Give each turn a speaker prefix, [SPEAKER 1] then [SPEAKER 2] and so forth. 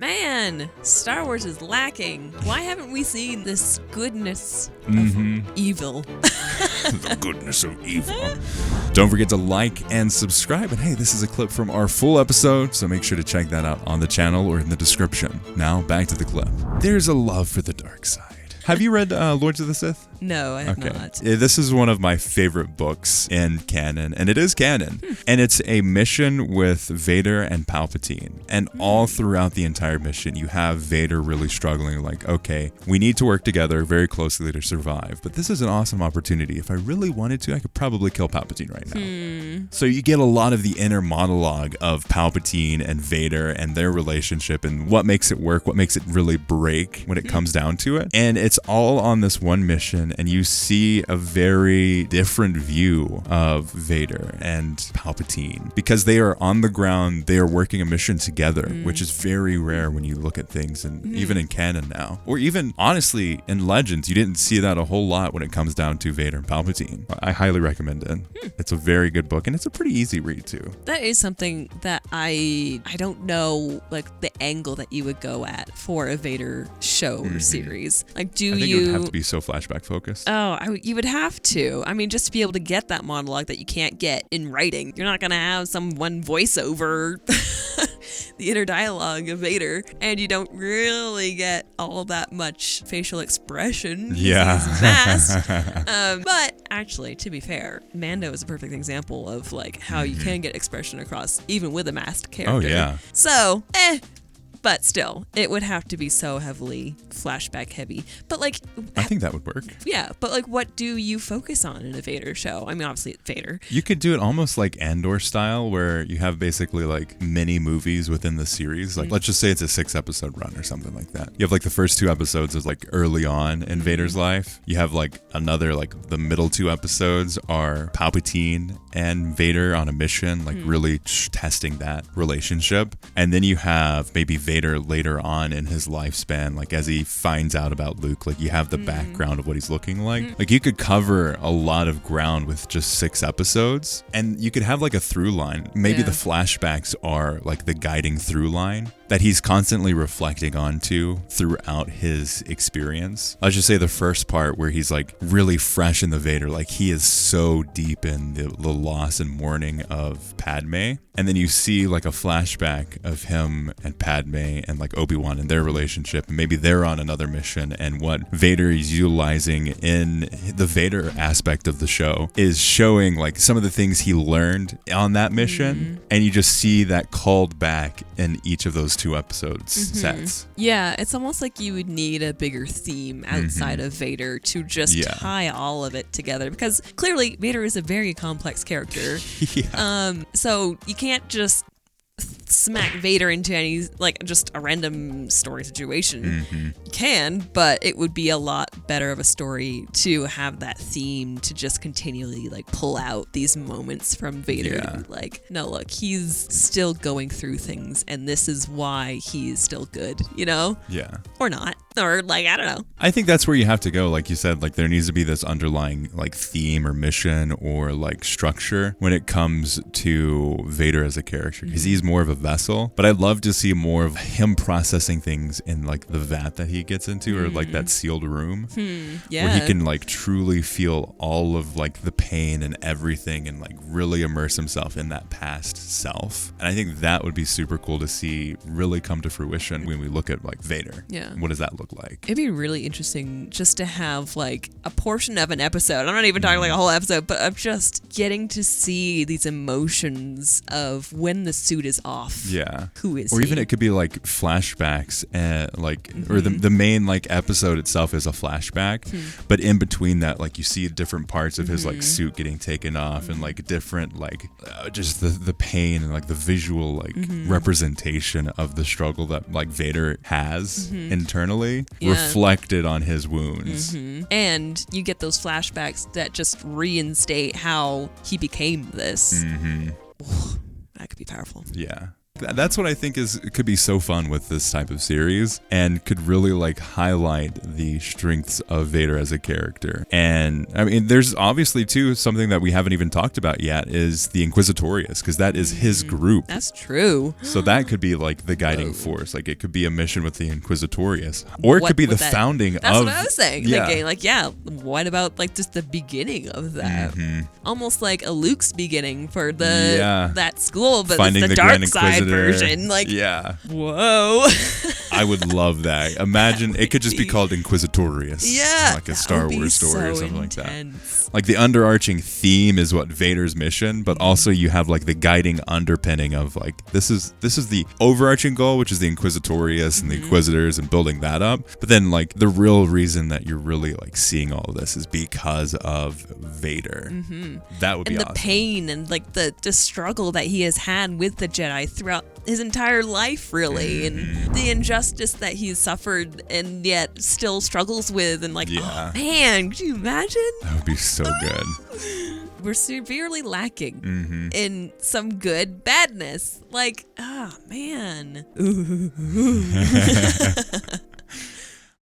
[SPEAKER 1] Man, Star Wars is lacking. Why haven't we seen this goodness of evil?
[SPEAKER 2] The goodness of evil. Don't forget to like and subscribe. And hey, this is a clip from our full episode, so make sure to check that out on the channel or in the description. Now, back to the clip. There's a love for the dark side. Have you read Lords of the Sith?
[SPEAKER 1] No, I have not.
[SPEAKER 2] This is one of my favorite books in canon, and it is canon. And it's a mission with Vader and Palpatine. And all throughout the entire mission, you have Vader really struggling, like, okay, we need to work together very closely to survive. But this is an awesome opportunity. If I really wanted to, I could probably kill Palpatine right now. So you get a lot of the inner monologue of Palpatine and Vader and their relationship and what makes it work, what makes it really break when it comes down to it. And it's all on this one mission, and you see a very different view of Vader and Palpatine because they are on the ground, they are working a mission together, which is very rare when you look at things, and even in canon now, or even honestly in Legends, you didn't see that a whole lot when it comes down to Vader and Palpatine. I highly recommend it. It's a very good book, and it's a pretty easy read too.
[SPEAKER 1] That is something that I don't know, like the angle that you would go at for a Vader show or series. Like,
[SPEAKER 2] I think it would have to be so flashback focused.
[SPEAKER 1] Oh, you would have to. I mean, just to be able to get that monologue that you can't get in writing. You're not going to have one voiceover, the inner dialogue of Vader, and you don't really get all that much facial expression.
[SPEAKER 2] Yeah.
[SPEAKER 1] He's masked. But actually, to be fair, Mando is a perfect example of like how you can get expression across even with a masked character.
[SPEAKER 2] Oh, yeah.
[SPEAKER 1] So, but still, it would have to be so heavily flashback heavy. But like,
[SPEAKER 2] I think that would work.
[SPEAKER 1] Yeah, but like, what do you focus on in a Vader show? I mean, obviously it's Vader.
[SPEAKER 2] You could do it almost like Andor style, where you have basically like mini movies within the series. Like, let's just say it's a 6-episode run or something like that. You have like the first 2 episodes is like early on in Vader's life. You have like another, like the middle 2 episodes are Palpatine and Vader on a mission, like really testing that relationship. And then you have maybe Vader later on in his lifespan, like as he finds out about Luke, like you have the background of what he's looking like. Like you could cover a lot of ground with just 6 episodes, and you could have like a through line. Maybe the flashbacks are like the guiding through line that he's constantly reflecting onto throughout his experience. Let's just say the first part where he's like really fresh in the Vader, like he is so deep in the loss and mourning of Padme. And then you see like a flashback of him and Padme and like Obi Wan and their relationship. And maybe they're on another mission, and what Vader is utilizing in the Vader aspect of the show is showing like some of the things he learned on that mission. And you just see that called back in each of those 2 episodes sets.
[SPEAKER 1] Yeah, it's almost like you would need a bigger theme outside of Vader to just tie all of it together, because clearly Vader is a very complex character. So you can't just smack Vader into any, like, just a random story situation. You can, but it would be a lot better of a story to have that theme to just continually, like, pull out these moments from Vader. Like, no, look, he's still going through things, and this is why he's still good, you know? Or not. Or, like, I don't know.
[SPEAKER 2] I think that's where you have to go. Like you said, like, there needs to be this underlying, like, theme or mission or, like, structure when it comes to Vader as a character, because he's more of a vessel. But I'd love to see more of him processing things in, like, the vat that he gets into, or, like, that sealed room. Where he can, like, truly feel all of, like, the pain and everything, and, like, really immerse himself in that past self. And I think that would be super cool to see really come to fruition when we look at, like, Vader. What does that look like?
[SPEAKER 1] It'd be really interesting just to have like a portion of an episode. I'm not even talking like a whole episode, but of just getting to see these emotions of when the suit is off. Who is
[SPEAKER 2] or
[SPEAKER 1] he?
[SPEAKER 2] Even it could be like flashbacks and like, or the main like episode itself is a flashback, but in between that, like you see different parts of his like suit getting taken off and like different like just the pain and like the visual like representation of the struggle that like Vader has internally reflected on his wounds.
[SPEAKER 1] And you get those flashbacks that just reinstate how he became this. That could be powerful.
[SPEAKER 2] that's what I think could be so fun with this type of series, and could really like highlight the strengths of Vader as a character. And I mean, there's obviously too something that we haven't even talked about yet is the Inquisitorius, because that is his group.
[SPEAKER 1] That's true.
[SPEAKER 2] So that could be like the guiding force. Like it could be a mission with the Inquisitorius, or it could be the founding
[SPEAKER 1] That's
[SPEAKER 2] of.
[SPEAKER 1] what I was saying.
[SPEAKER 2] Yeah.
[SPEAKER 1] Thinking, like, yeah, what about like just the beginning of that? Almost like a Luke's beginning for that school, but
[SPEAKER 2] Finding
[SPEAKER 1] it's the
[SPEAKER 2] the Grand
[SPEAKER 1] dark side
[SPEAKER 2] Inquisitor.
[SPEAKER 1] version. Like,
[SPEAKER 2] yeah.
[SPEAKER 1] Whoa.
[SPEAKER 2] I would love that. Imagine it could just be called Inquisitorius.
[SPEAKER 1] Yeah.
[SPEAKER 2] Like a Star Wars story or something
[SPEAKER 1] intense.
[SPEAKER 2] like that. Like the underarching theme is what Vader's mission, but also you have like the guiding underpinning of like this is the overarching goal, which is the Inquisitorius and the Inquisitors and building that up. But then like the real reason that you're really like seeing all of this is because of Vader. That would be awesome. And
[SPEAKER 1] the pain and like the struggle that he has had with the Jedi throughout his entire life, really, and the injustice that he's suffered and yet still struggles with, and like, oh man, could you imagine?
[SPEAKER 2] That would be so good.
[SPEAKER 1] We're severely lacking in some good badness. Like, oh man.